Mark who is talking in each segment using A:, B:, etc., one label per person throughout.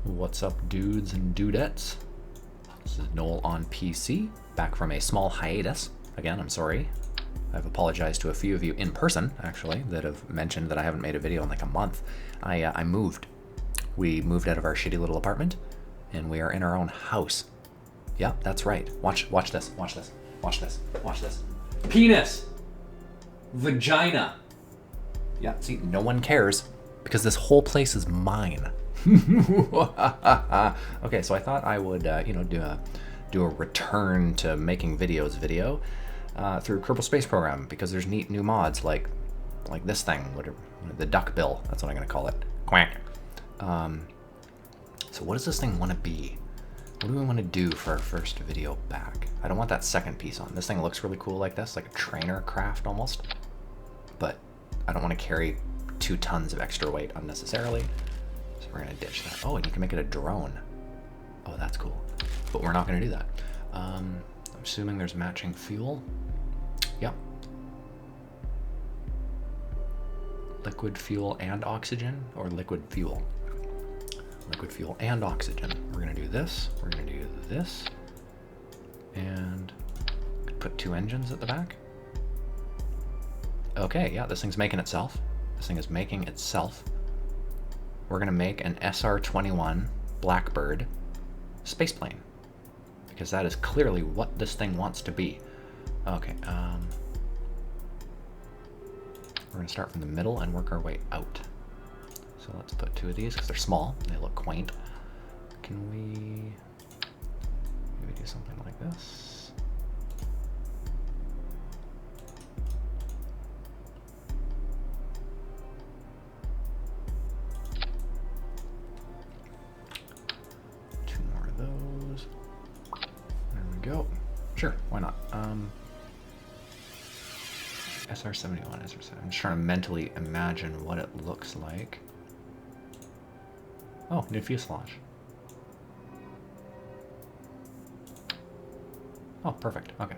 A: What's up, dudes and dudettes? This is NOELonPC, back from a small hiatus. Again, I'm sorry. I've apologized to a few of you in person, actually, that have mentioned that I haven't made a video in like a month. I moved. We moved out of our shitty little apartment, and we are in our own house. Yeah, that's right. Watch this. Watch this. Watch this. Watch this. Penis! Vagina! Yeah, see, no one cares, because this whole place is mine. Okay, so I thought I would, do a return to making videos video through Kerbal Space Program, because there's neat new mods like this thing, the duck bill. That's what I'm gonna call it. Quack. So what does this thing want to be? What do we want to do for our first video back? I don't want that second piece on. This thing looks really cool like this, like a trainer craft almost, but I don't want to carry 2 tons of extra weight unnecessarily. So we're gonna ditch that. Oh, and you can make it a drone. Oh, that's cool. But we're not gonna do that. I'm assuming there's matching fuel. Yep. Liquid fuel and oxygen, or liquid fuel? Liquid fuel and oxygen. We're gonna do this, we're gonna do this, and put 2 engines at the back. Okay, yeah, this thing's making itself. This thing is making itself. We're gonna make an SR-71 Blackbird spaceplane, because that is clearly what this thing wants to be. Okay, we're gonna start from the middle and work our way out. So let's put 2 of these, because they're small, they look quaint. Can we maybe do something like this? Go. Sure, why not? SR-71, SR-71. I'm just trying to mentally imagine what it looks like. Oh, new fuselage. Oh, perfect. Okay.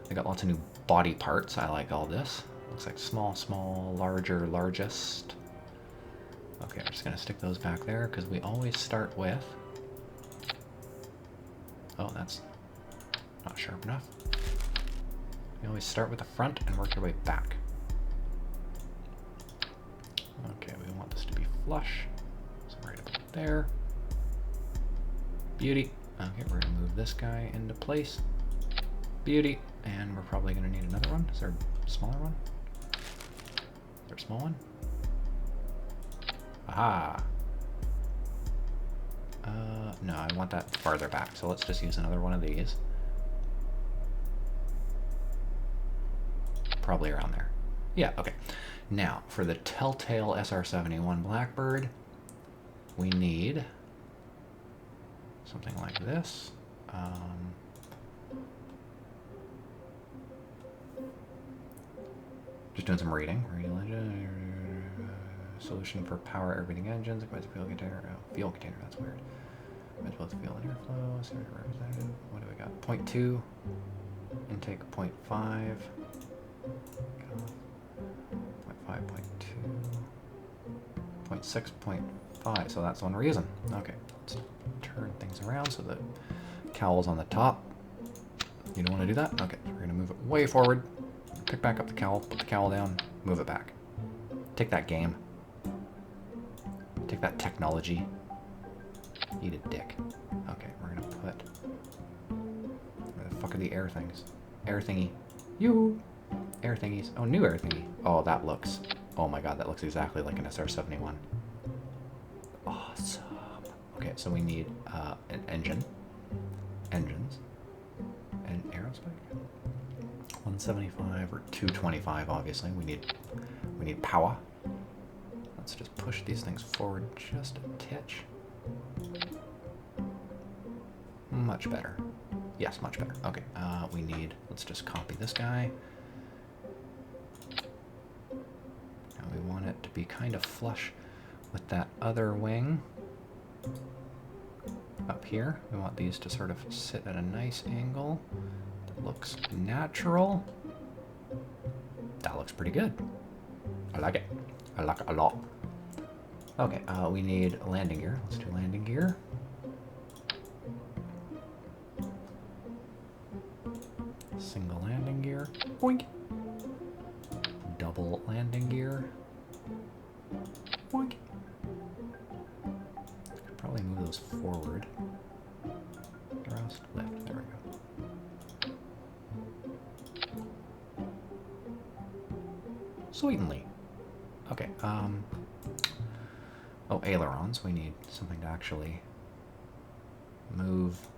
A: They got lots of new body parts. I like all this. Looks like small, small, larger, largest. Okay, I'm just gonna stick those back there because we always start with... Oh, that's not sharp enough. You always start with the front and work your way back. Okay, we want this to be flush. So right about there. Beauty. Okay, we're gonna move this guy into place. Beauty. And we're probably gonna need another one. Is there a smaller one? Is there a small one? Aha. No, I want that farther back. So let's just use another one of these. Probably around there. Yeah, okay. Now, for the Telltale SR-71 Blackbird, we need something like this. Just doing some reading. Solution for power everything engines, fuel container. Oh, fuel container, that's weird. Both fuel and airflow, representative. What do we got? 0.2, intake 0.5. 0.5, 0.2, 0.6, 0.5, so that's the one we're using. Okay, let's turn things around so the cowl's on the top. You don't want to do that? Okay, so we're going to move it way forward, pick back up the cowl, put the cowl down, move it back. Take that, game. Take that, technology. Eat a dick. Okay, we're going to put... Where the fuck are the air things? Air thingy. You. Air thingies. Oh, new air thingy. Oh, that looks... Oh my god, that looks exactly like an SR-71. Awesome. Okay, so we need an engine. Engines. And aerospike. 175 or 225, obviously. We need power. Let's just push these things forward just a titch. Much better. Yes, much better. Okay, we need... Let's just copy this guy. Now we want it to be kind of flush with that other wing. Up here, we want these to sort of sit at a nice angle. That looks natural. That looks pretty good. I like it. I like it a lot. Okay, we need landing gear. Let's do landing gear. Single landing gear. Boink. Double landing gear. Boink. Could probably move those forward. Thrust, lift. There we go. Sweetly. Okay, oh, ailerons. We need something to actually move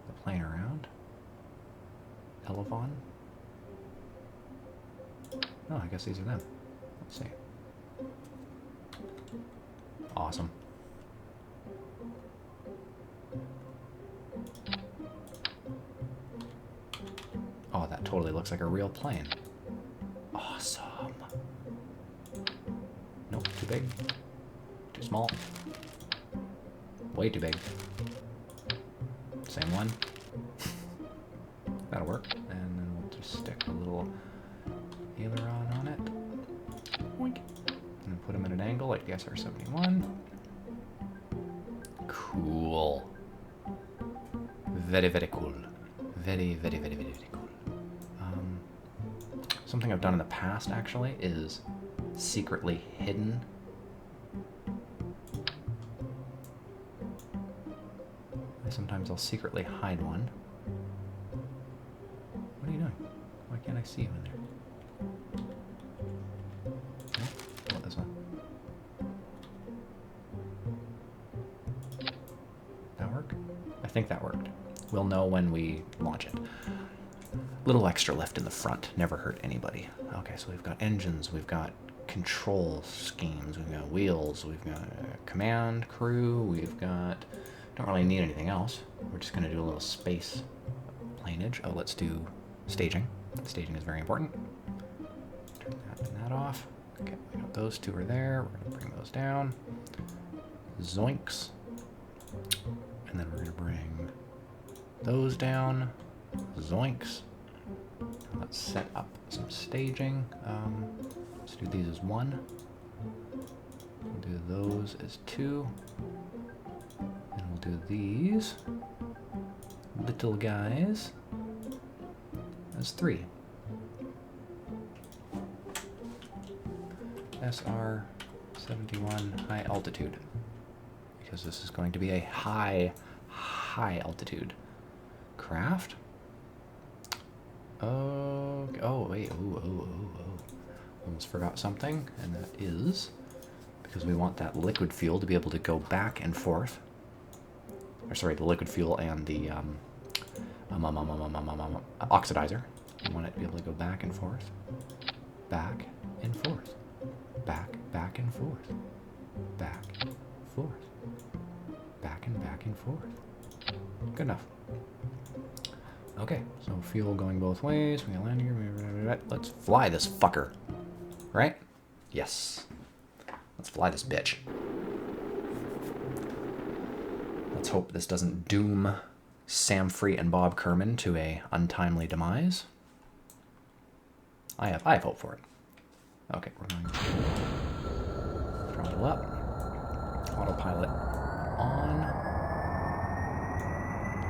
A: the plane around. Elevon. Oh, I guess these are them. Let's see. Awesome. Oh, that totally looks like a real plane. Awesome. Nope, too big. Too small. Way too big. Same one. That'll work. And then we'll just stick a little aileron on it. Boink. And put them at an angle like the SR-71. Cool. Very, very cool. Very, very, very, very, very cool. Something I've done in the past, actually, is secretly hidden sometimes I'll secretly hide one. What are you doing? Why can't I see you in there? No? How about this one? That work? I think that worked. We'll know when we launch it. Little extra left in the front. Never hurt anybody. Okay, so we've got engines, we've got control schemes, we've got wheels, we've got command crew, we've got... Don't really need anything else. We're just going to do a little space planeage. Oh, let's do staging. Staging is very important. Turn that and that off. Okay, we got those two are there. We're going to bring those down. Zoinks. And then we're going to bring those down. Zoinks. Let's set up some staging. Let's do these as 1. We'll do those as 2. And we'll do these little guys as 3. SR-71 high altitude. Because this is going to be a high altitude craft. Oh, wait, oh. Almost forgot something, and that is because we want that liquid fuel to be able to go back and forth. Or sorry, the liquid fuel and the oxidizer. We want it to be able to go back and forth. Back and forth. Back and forth. Back, forth. Back and forth. Good enough. Okay, so fuel going both ways. We got landing gear. Let's fly this fucker. Right? Yes. Let's fly this bitch. Let's hope this doesn't doom Sam Free and Bob Kerman to a untimely demise. I have hope for it. Okay, we're going to throttle up. Autopilot on.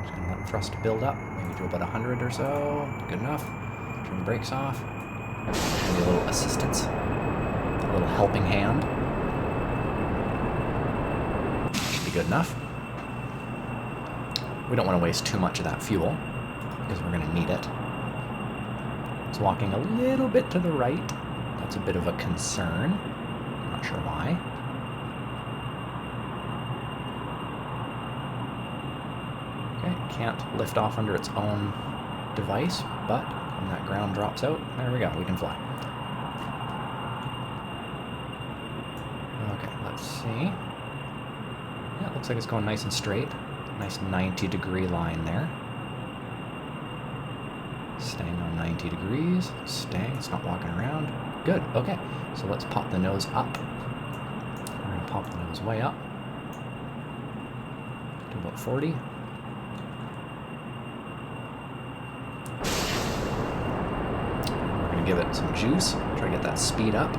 A: Just gonna let thrust build up, maybe to about 100 or so. Good enough. Turn the brakes off. Maybe a little assistance. A little helping hand. Should be good enough. We don't want to waste too much of that fuel, because we're going to need it. It's walking a little bit to the right. That's a bit of a concern. I'm not sure why. Okay, can't lift off under its own device, but when that ground drops out, there we go, we can fly. Okay, let's see. Yeah, it looks like it's going nice and straight. Nice 90-degree line there. Staying on 90 degrees. Staying, it's not walking around. Good, okay. So let's pop the nose up. We're going to pop the nose way up to about 40. We're going to give it some juice. Try to get that speed up.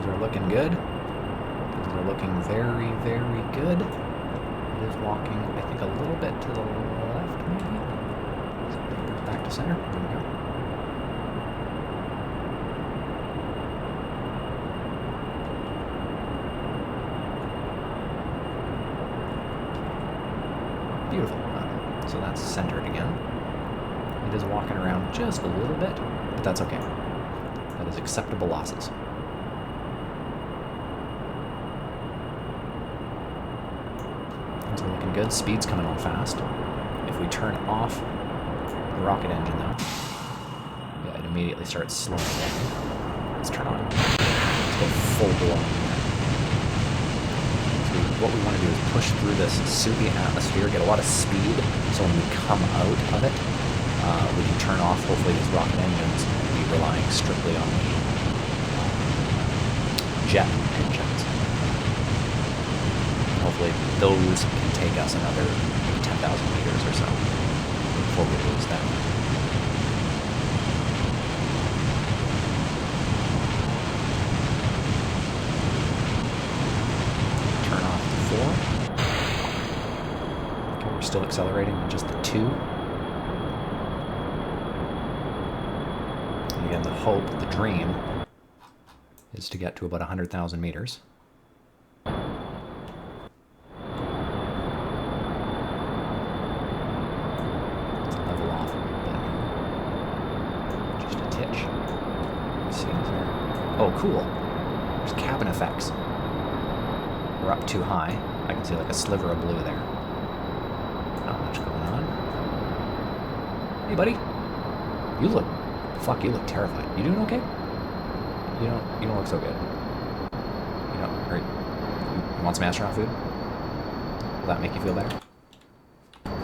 A: Things are looking good. Things are looking very, very good. It is walking, I think, a little bit to the left, maybe? So bring it back to center. There we go. Beautiful. Okay. So that's centered again. It is walking around just a little bit, but that's okay. That is acceptable losses. Things are looking good. Speed's coming on fast. If we turn off the rocket engine, though, yeah, it immediately starts slowing down. Let's turn on. Let's go full bore. So what we want to do is push through this soupy atmosphere, get a lot of speed, so when we come out of it, we can turn off, hopefully, these rocket engines and be relying strictly on the jet engines. Hopefully, those can take us another 10,000 meters or so before we lose them. Turn off the 4. Okay, we're still accelerating on just the 2. Again, the hope, the dream, is to get to about 100,000 meters. Let's level off a little bit. Just a titch. Let's see, is there... Oh, cool. There's cabin effects. We're up too high. I can see like a sliver of blue there. Not much going on. Hey, buddy. You look... Fuck, you look terrified. You doing okay? You don't look so good. You want some astronaut food? Will that make you feel better? Okay,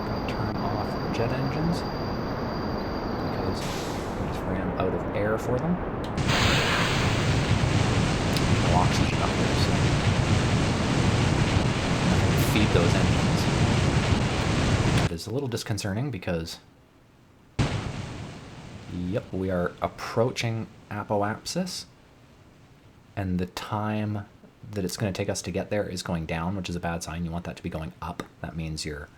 A: gotta turn off the jet engines because we just ran out of air for them. No oxygen up there, so I'm not gonna feed those engines. Is a little disconcerting because, yep, we are approaching apoapsis, and the time that it's going to take us to get there is going down, which is a bad sign. You want that to be going up. That means you're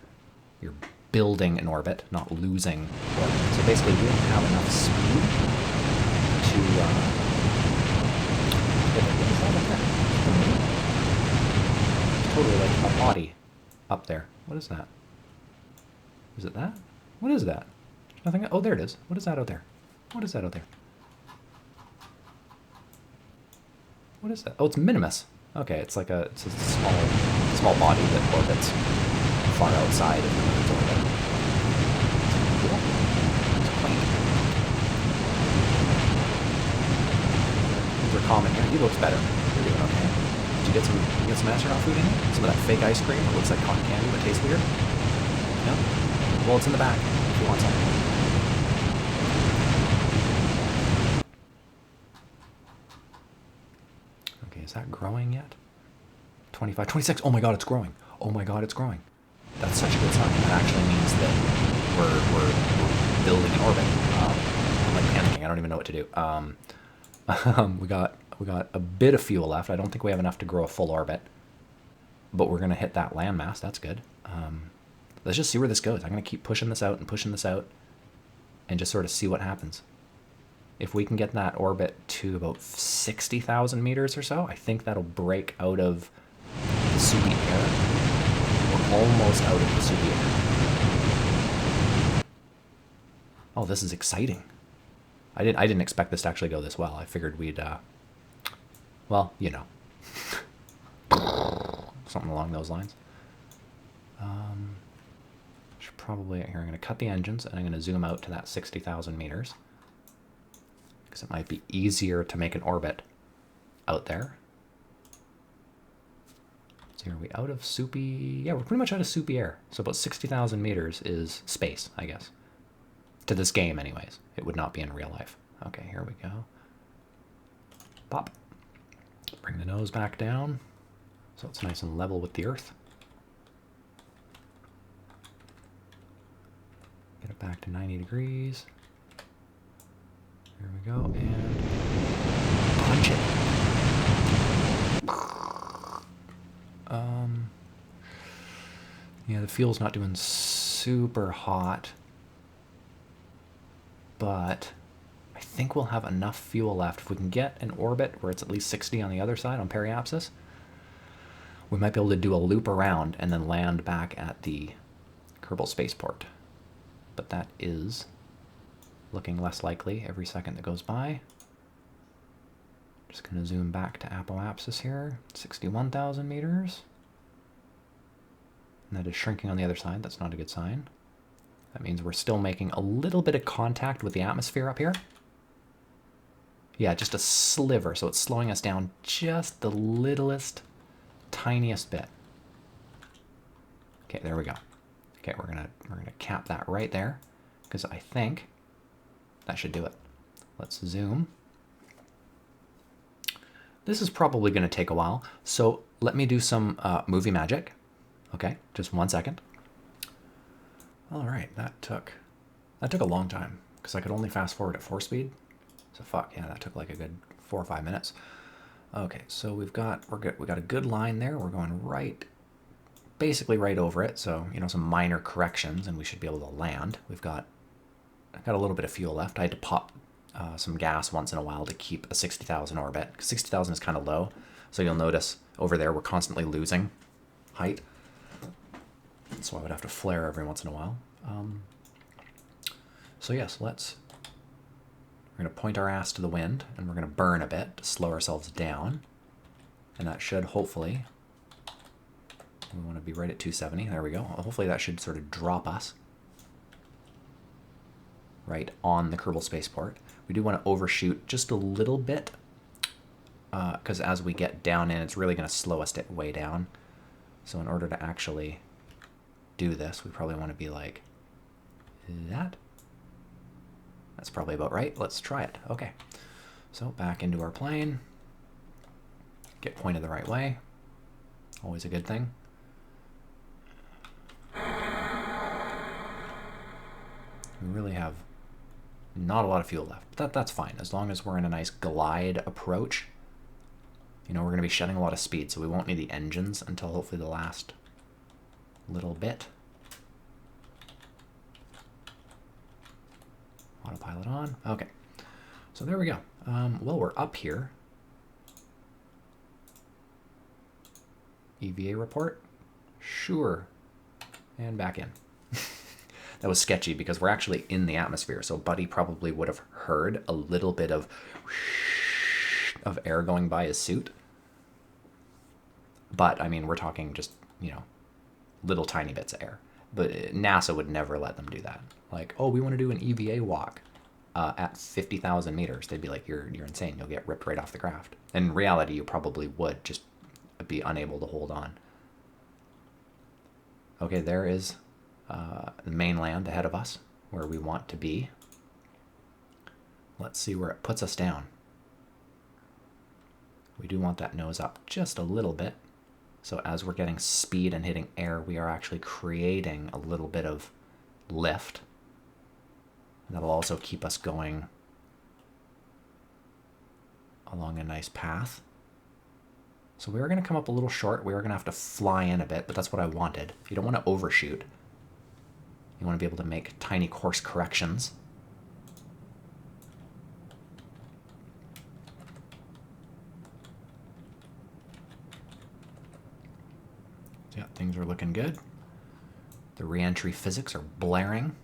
A: building an orbit, not losing orbit. So basically, we don't have enough speed to get there. What is that up there? It's totally like a body up there. What is that? Is it that? What is that? Nothing. Oh, there it is. What is that out there? What is that out there? What is that? Oh, it's Minimus. Okay, it's like it's a small body that orbits far outside of the Moon's orbit. Cool. It's quaint. These are common here. He looks better. You're doing okay. Did you get some astronaut food in here? Some of that fake ice cream that looks like cotton candy but tastes weird? No? Well, it's in the back if you want some. Okay, is that growing yet? 25, 26. Oh my god, it's growing. Oh my god, it's growing. That's such a good sign. That actually means that we're building an orbit. I'm like panicking. I don't even know what to do. We got a bit of fuel left. I don't think we have enough to grow a full orbit, but we're gonna hit that landmass. That's good. Let's just see where this goes. I'm going to keep pushing this out and just sort of see what happens. If we can get that orbit to about 60,000 meters or so, I think that'll break out of the soupy air. We're almost out of the soupy air. Oh, this is exciting. I didn't expect this to actually go this well. I figured we'd, well, you know. Something along those lines. Probably here. I'm going to cut the engines and I'm going to zoom out to that 60,000 meters because it might be easier to make an orbit out there. So are we out of soupy? Yeah, we're pretty much out of soupy air. So about 60,000 meters is space, I guess. To this game, anyways. It would not be in real life. Okay, here we go. Pop. Bring the nose back down so it's nice and level with the Earth. Get it back to 90 degrees. Here we go, and punch it. Yeah, the fuel's not doing super hot, but I think we'll have enough fuel left. If we can get an orbit where it's at least 60 on the other side, on periapsis, we might be able to do a loop around and then land back at the Kerbal spaceport. But that is looking less likely every second that goes by. Just going to zoom back to apoapsis here, 61,000 meters. And that is shrinking on the other side. That's not a good sign. That means we're still making a little bit of contact with the atmosphere up here. Yeah, just a sliver, so it's slowing us down just the littlest, tiniest bit. Okay, there we go. Okay, we're gonna cap that right there, because I think that should do it. Let's zoom. This is probably going to take a while, so let me do some movie magic. Okay, just 1 second. All right, that took a long time because I could only fast forward at 4 speed. So fuck yeah, that took like a good 4 or 5 minutes. Okay, so we got a good line there. We're going right, basically right over it. So some minor corrections, and we should be able to land. I've got a little bit of fuel left. I had to pop some gas once in a while to keep a 60,000 orbit. 60,000 is kind of low, so you'll notice over there we're constantly losing height. So I would have to flare every once in a while. So yes, we're going to point our ass to the wind, and we're going to burn a bit to slow ourselves down. And that should hopefully, we want to be right at 270. There we go. Hopefully that should sort of drop us right on the Kerbal spaceport. We do want to overshoot just a little bit, because as we get down in, it's really going to slow us way down. So in order to actually do this, we probably want to be like that. That's probably about right. Let's try it. Okay. So back into our plane. Get pointed the right way. Always a good thing. We really have not a lot of fuel left. But that's fine. As long as we're in a nice glide approach. We're going to be shedding a lot of speed, so we won't need the engines until hopefully the last little bit. Autopilot on. Okay. So there we go. Well, we're up here. EVA report? Sure. And back in. That was sketchy because we're actually in the atmosphere, so Buddy probably would have heard a little bit of air going by his suit. But, I mean, we're talking just, little tiny bits of air. But NASA would never let them do that. Like, oh, we want to do an EVA walk at 50,000 meters. They'd be like, you're insane. You'll get ripped right off the craft. In reality, you probably would just be unable to hold on. Okay, there is the mainland ahead of us, where we want to be. Let's see where it puts us down. We do want that nose up just a little bit. So as we're getting speed and hitting air, we are actually creating a little bit of lift. That'll also keep us going along a nice path. So we are going to come up a little short. We are going to have to fly in a bit, but that's what I wanted. You don't want to overshoot. You want to be able to make tiny course corrections. Yeah, things are looking good. The re-entry physics are blaring.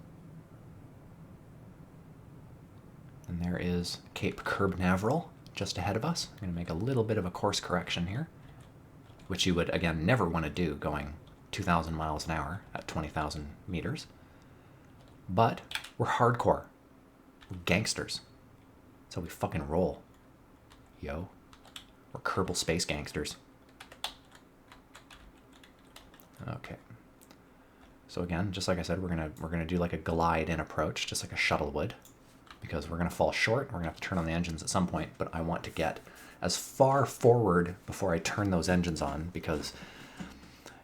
A: And there is Cape Canaveral just ahead of us. I'm going to make a little bit of a course correction here, which you would, again, never want to do going 2,000 miles an hour at 20,000 meters. But we're hardcore. We're gangsters. That's how we fucking roll. Yo. We're Kerbal space gangsters. Okay. So again, just like I said, we're gonna do like a glide-in approach, just like a shuttle would, because we're gonna fall short. We're gonna have to turn on the engines at some point, but I want to get as far forward before I turn those engines on, because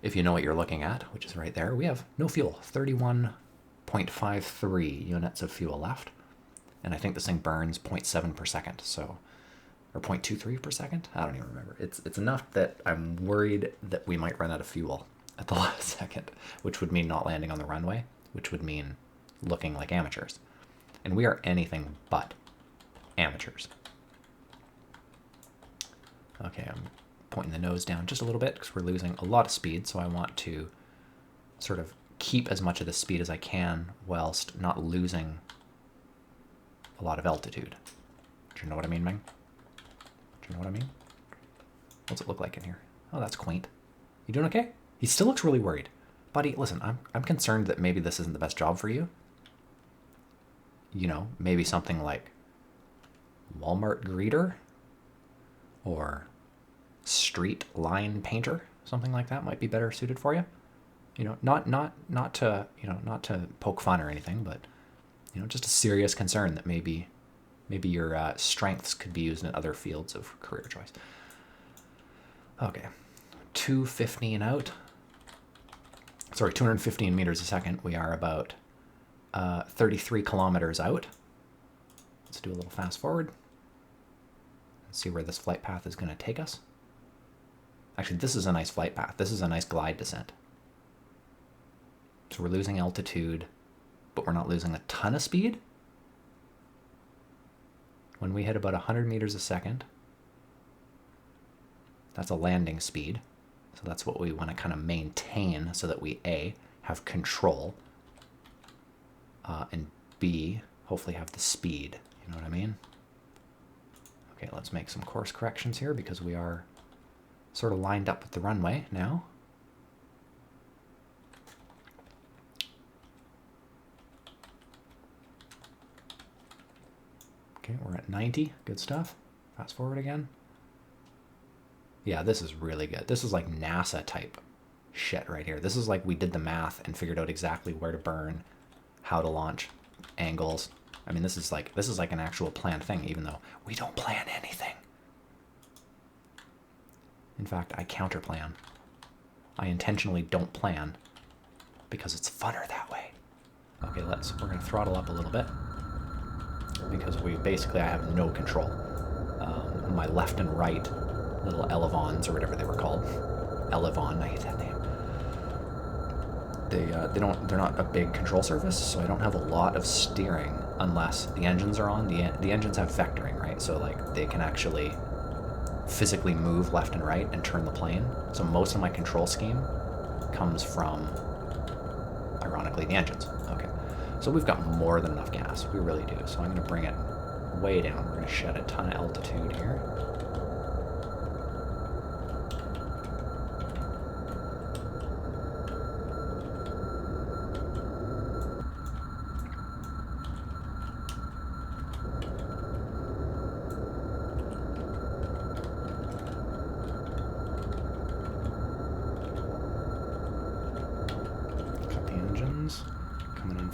A: if you know what you're looking at, which is right there, we have no fuel, 31.53 units of fuel left. And I think this thing burns 0.7 per second, so, or 0.23 per second? I don't even remember. It's enough that I'm worried that we might run out of fuel at the last second, which would mean not landing on the runway, which would mean looking like amateurs. And we are anything but amateurs. Okay, I'm pointing the nose down just a little bit because we're losing a lot of speed, so I want to sort of keep as much of the speed as I can whilst not losing a lot of altitude. Do you know what I mean, Ming? Do you know what I mean? What's it look like in here? Oh, that's quaint. You doing okay? He still looks really worried. Buddy, listen, I'm concerned that maybe this isn't the best job for you. You know, maybe something like Walmart greeter or street line painter, something like that might be better suited for you. You know, not to poke fun or anything, but you know, just a serious concern that maybe your strengths could be used in other fields of career choice. Okay, 215 out. Sorry, 215 meters a second. We are about 33 kilometers out. Let's do a little fast forward. Let's see where this flight path is going to take us. Actually, this is a nice flight path. This is a nice glide descent. So we're losing altitude, but we're not losing a ton of speed. When we hit about 100 meters a second, that's a landing speed. So that's what we want to kind of maintain so that we A, have control, and B, hopefully have the speed. You know what I mean? Okay, let's make some course corrections here because we are sort of lined up with the runway now. Okay, we're at 90. Good stuff. Fast forward again. Yeah, this is really good. This is like NASA type shit right here. This is like we did the math and figured out exactly where to burn, how to launch, angles. I mean, this is like an actual planned thing, even though we don't plan anything. In fact, I counterplan. I intentionally don't plan because it's funner that way. Okay, we're gonna throttle up a little bit because I have no control. My left and right little elevons or whatever they were called. Elevon, I hate that name. They're not a big control surface, so I don't have a lot of steering unless the engines are on. The engines have vectoring, right? So like they can actually physically move left and right and turn the plane. So most of my control scheme comes from, ironically, the engines. Okay, so we've got more than enough gas. We really do. So I'm going to bring it way down. We're going to shed a ton of altitude here.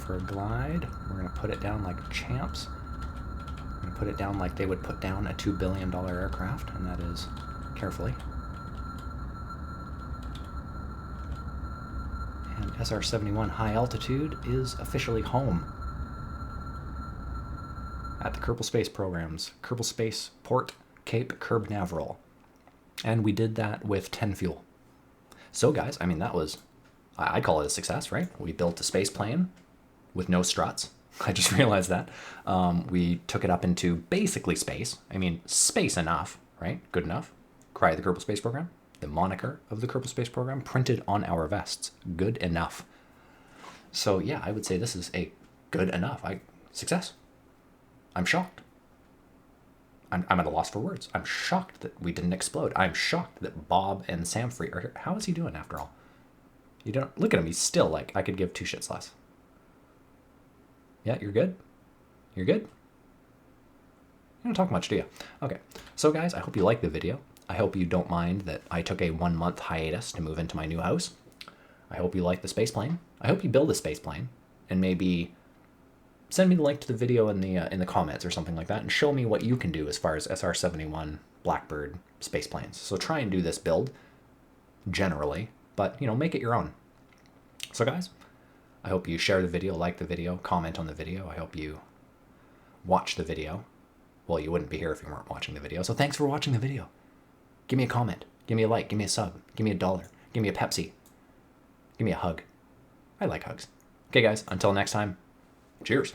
A: For a glide. We're going to put it down like champs. We're going to put it down like they would put down a $2 billion aircraft, and that is carefully. And SR-71 high altitude is officially home at the Kerbal Space Program's Kerbal Space Port Cape Kerb Canaveral. And we did that with 10 fuel. So guys, I mean, I'd call it a success, right? We built a space plane with no struts. I just realized that. We took it up into basically space. I mean, space enough, right? Good enough. Cry of the Kerbal Space Program. The moniker of the Kerbal Space Program printed on our vests. Good enough. So yeah, I would say this is a good enough. Success. I'm shocked. I'm at a loss for words. I'm shocked that we didn't explode. I'm shocked that Bob and Samfrey are here. How is he doing after all? You don't look at him. He's still like, I could give two shits less. Yeah, you're good? You're good? You don't talk much, do you? Okay. So guys, I hope you liked the video. I hope you don't mind that I took a 1-month hiatus to move into my new house. I hope you like the space plane. I hope you build a space plane and maybe send me the link to the video in the comments or something like that and show me what you can do as far as SR-71 Blackbird space planes. So try and do this build generally, but you know, make it your own. So guys, I hope you share the video, like the video, comment on the video. I hope you watch the video. Well, you wouldn't be here if you weren't watching the video. So thanks for watching the video. Give me a comment. Give me a like. Give me a sub. Give me $1. Give me a Pepsi. Give me a hug. I like hugs. Okay, guys, until next time, cheers.